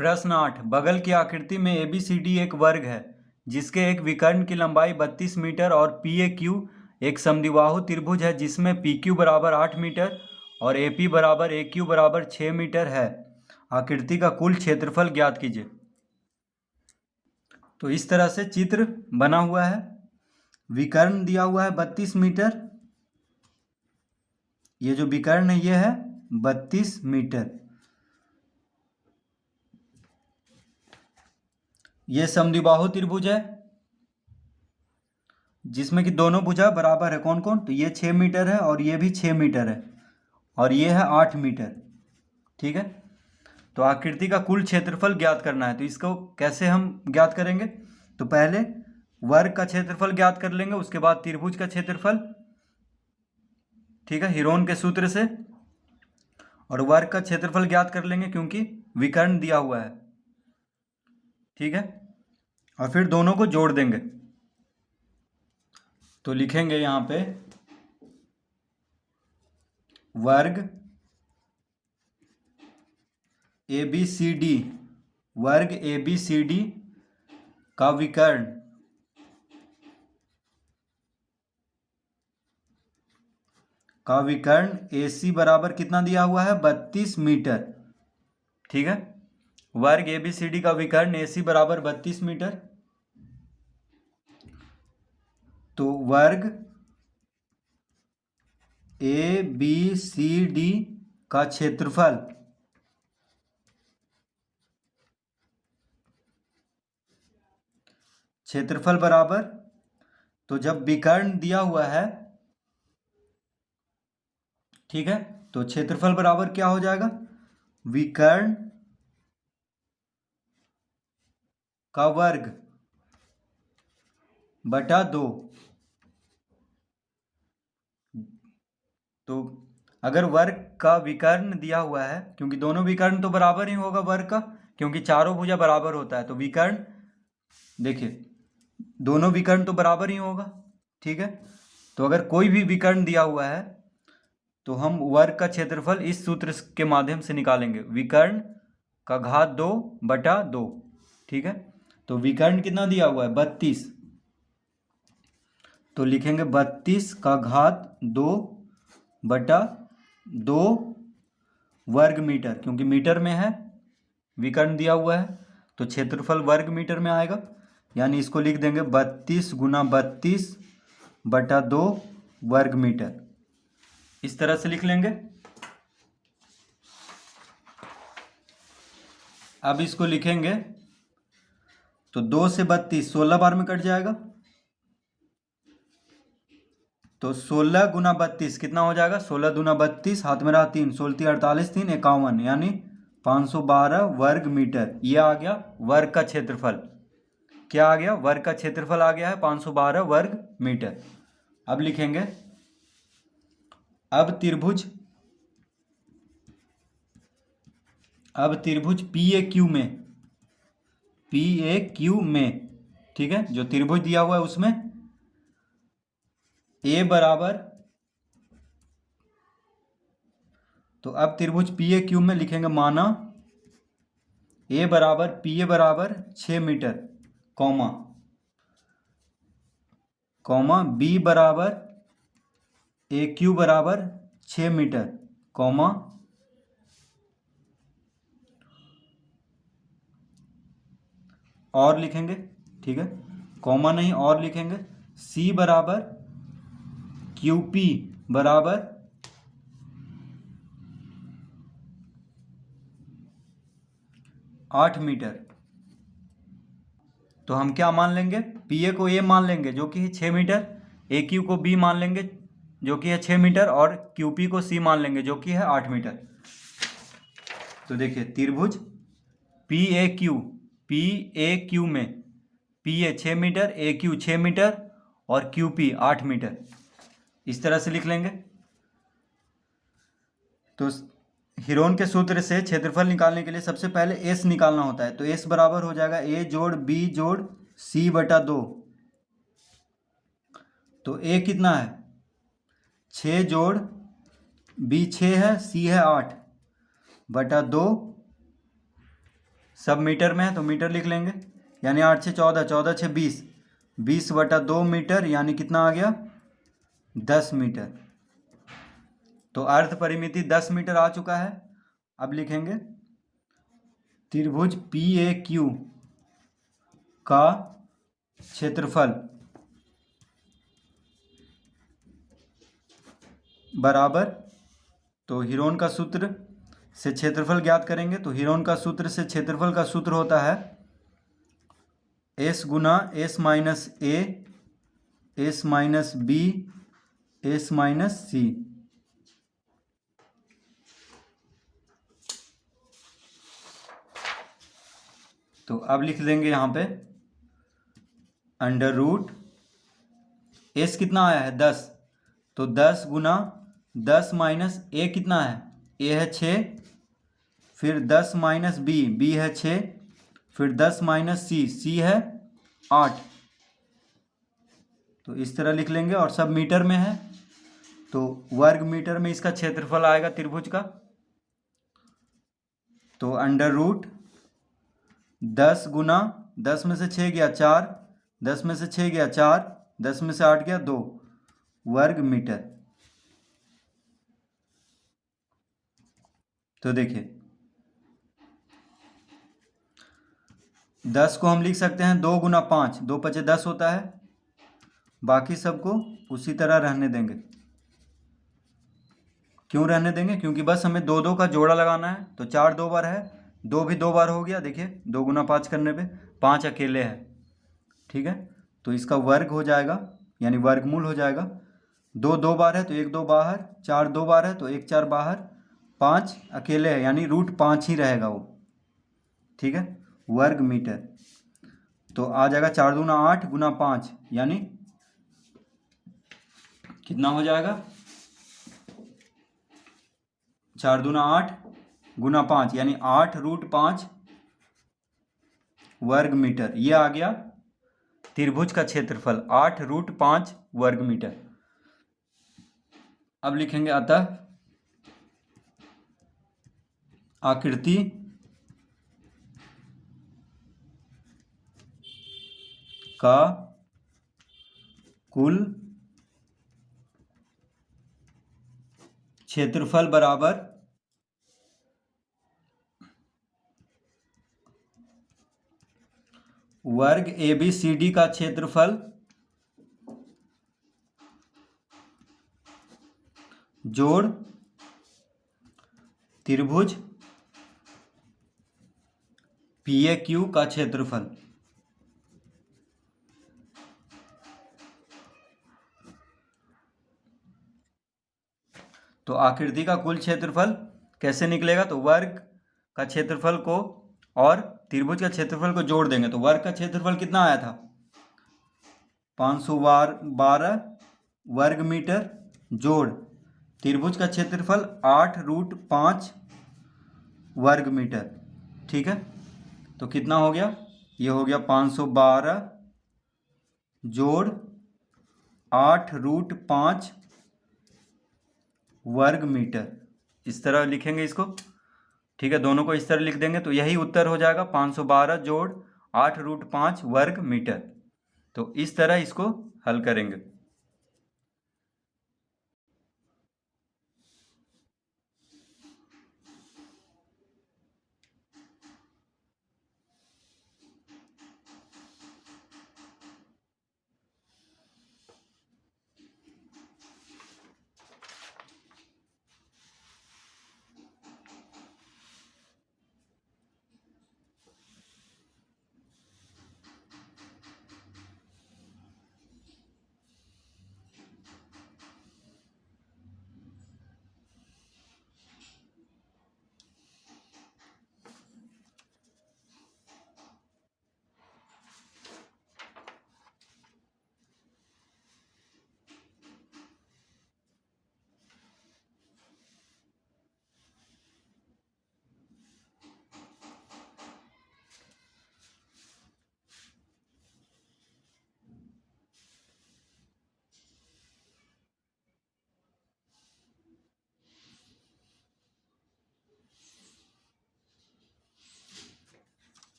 प्रश्न 8। बगल की आकृति में ABCD एक वर्ग है जिसके एक विकर्ण की लंबाई 32 मीटर और PAQ एक समद्विबाहु त्रिभुज है जिसमें PQ बराबर 8 मीटर और AP बराबर AQ बराबर 6 मीटर है। आकृति का कुल क्षेत्रफल ज्ञात कीजिए। तो इस तरह से चित्र बना हुआ है। विकर्ण दिया हुआ है 32 मीटर। ये जो विकर्ण है ये है 32 मीटर। ये समद्विबाहु त्रिभुज है जिसमें कि दोनों भुजा बराबर है। कौन कौन? तो ये 6 मीटर है और ये भी 6 मीटर है और ये है 8 मीटर। ठीक है। तो आकृति का कुल क्षेत्रफल ज्ञात करना है। तो इसको कैसे हम ज्ञात करेंगे? तो पहले वर्ग का क्षेत्रफल ज्ञात कर लेंगे, उसके बाद त्रिभुज का क्षेत्रफल। ठीक है, हीरोन के सूत्र से। और वर्ग का क्षेत्रफल ज्ञात कर लेंगे क्योंकि विकर्ण दिया हुआ है। ठीक है, और फिर दोनों को जोड़ देंगे। तो लिखेंगे यहां पे वर्ग ABCD, वर्ग ABCD का विकर्ण AC बराबर कितना दिया हुआ है? 32 मीटर। ठीक है, वर्ग ABCD का विकर्ण AC बराबर 32 मीटर। तो वर्ग ABCD का क्षेत्रफल बराबर, तो जब विकर्ण दिया हुआ है, ठीक है, तो क्षेत्रफल बराबर क्या हो जाएगा? विकर्ण का वर्ग बटा 2। तो अगर वर्ग का विकर्ण दिया हुआ है, क्योंकि दोनों विकर्ण तो बराबर ही होगा वर्ग का, क्योंकि चारों भुजा बराबर होता है। तो विकर्ण, देखिए दोनों विकर्ण तो बराबर ही होगा। ठीक है, तो अगर कोई भी विकर्ण दिया हुआ है तो हम वर्ग का क्षेत्रफल इस सूत्र के माध्यम से निकालेंगे, विकर्ण का घात 2 बटा 2। ठीक है, तो विकर्ण कितना दिया हुआ है? 32। तो लिखेंगे 32 का घात 2 बटा 2 वर्ग मीटर, क्योंकि मीटर में है, विकर्ण दिया हुआ है, तो क्षेत्रफल वर्ग मीटर में आएगा। यानी इसको लिख देंगे 32 गुना 32 बटा 2 वर्ग मीटर। इस तरह से लिख लेंगे। अब इसको लिखेंगे तो 2 से 32 16 बार में कट जाएगा। तो 16 गुना 32 कितना हो जाएगा? 16 गुना 32, हाथ में रहा 3, 16 48, 3 51, यानी 512 वर्ग मीटर। ये आ गया वर्ग का क्षेत्रफल। क्या आ गया? वर्ग का क्षेत्रफल आ गया है 512 वर्ग मीटर। अब लिखेंगे, अब त्रिभुज PAQ में, ठीक है, जो त्रिभुज दिया हुआ है उसमें A बराबर, तो अब त्रिभुज PAQ में लिखेंगे, माना A बराबर PA बराबर 6 मीटर, कॉमा B बराबर AQ बराबर 6 मीटर, कॉमा और लिखेंगे, ठीक है, कॉमा नहीं और लिखेंगे, C बराबर QP बराबर 8 मीटर। तो हम क्या मान लेंगे? PA को A मान लेंगे जो कि है 6 मीटर, AQ को B मान लेंगे जो कि है 6 मीटर, और QP को C मान लेंगे जो कि है 8 मीटर। तो देखिए त्रिभुज PAQ में PA 6 मीटर, AQ 6 मीटर और QP 8 मीटर। इस तरह से लिख लेंगे। तो हीरोन के सूत्र से क्षेत्रफल निकालने के लिए सबसे पहले S निकालना होता है। तो S बराबर हो जाएगा A जोड़ B जोड़ C बटा 2। तो A कितना है? 6 जोड़ B 6 है, C है 8 बटा 2 सब मीटर में है तो मीटर लिख लेंगे, यानी 8 6 14, 14 6 20, 20/2 मीटर, यानी कितना आ गया 10 मीटर। तो अर्ध परिमिति 10 मीटर आ चुका है। अब लिखेंगे त्रिभुज PAQ का क्षेत्रफल बराबर, तो हीरोन का सूत्र से क्षेत्रफल ज्ञात करेंगे। तो हीरोन का सूत्र से क्षेत्रफल का सूत्र होता है S Guna S minus A, S minus B, S minus C। तो अब लिख देंगे यहाँ पे अंडर रूट S कितना आया है 10, तो 10 गुना 10 माइनस A कितना है, A है 6, फिर 10 माइनस B है 6, फिर 10 माइनस C है 8। तो इस तरह लिख लेंगे और सब मीटर में है, तो वर्ग मीटर में इसका क्षेत्रफल आएगा त्रिभुज का। तो अंडर रूट 10 गुना 10 में से 6 गया 4, 10 में से 6 गया 4, 10 में से 8 गया 2 वर्ग मीटर। तो देखिए 10 को हम लिख सकते हैं 2 गुना 5, 2 5 10 होता है। बाकी सबको उसी तरह रहने देंगे। क्यों रहने देंगे, क्योंकि बस हमें 2 2 का जोड़ा लगाना है। तो 4 2 बार है, 2 भी 2 बार हो गया। देखिए 2 गुना 5 करने पे 5 अकेले है, ठीक है। तो इसका वर्ग हो जाएगा, यानी वर्गमूल हो जाएगा। 2 2 बार है तो 1 2 बाहर, 4 2 बार है तो 1 4 बाहर, 5 अकेले है, यानी रूट 5 ही रहेगा वो, ठीक है, वर्ग मीटर। तो आ जाएगा 4 दूना 8 गुना 5, यानी कितना हो जाएगा 4 दूना 8 गुना 5, यानी 8 रूट 5 वर्ग मीटर। ये आ गया त्रिभुज का क्षेत्रफल 8 रूट 5 वर्ग मीटर। अब लिखेंगे अतः आकृति का कुल क्षेत्रफल बराबर वर्ग ABCD का क्षेत्रफल जोड़ त्रिभुज PAQ का क्षेत्रफल। तो आकृति का कुल क्षेत्रफल कैसे निकलेगा, तो वर्ग का क्षेत्रफल को और त्रिभुज का क्षेत्रफल को जोड़ देंगे। तो वर्ग का क्षेत्रफल कितना आया था 512 वर्ग मीटर, जोड़ त्रिभुज का क्षेत्रफल 8 रूट 5 वर्ग मीटर, ठीक है। तो कितना हो गया, ये हो गया 512 जोड़ 8 रूट 5 वर्ग मीटर। इस तरह लिखेंगे इसको, ठीक है। दोनों को इस तरह लिख देंगे तो यही उत्तर हो जाएगा 512 जोड़ 8 रूट 5 वर्ग मीटर। तो इस तरह इसको हल करेंगे।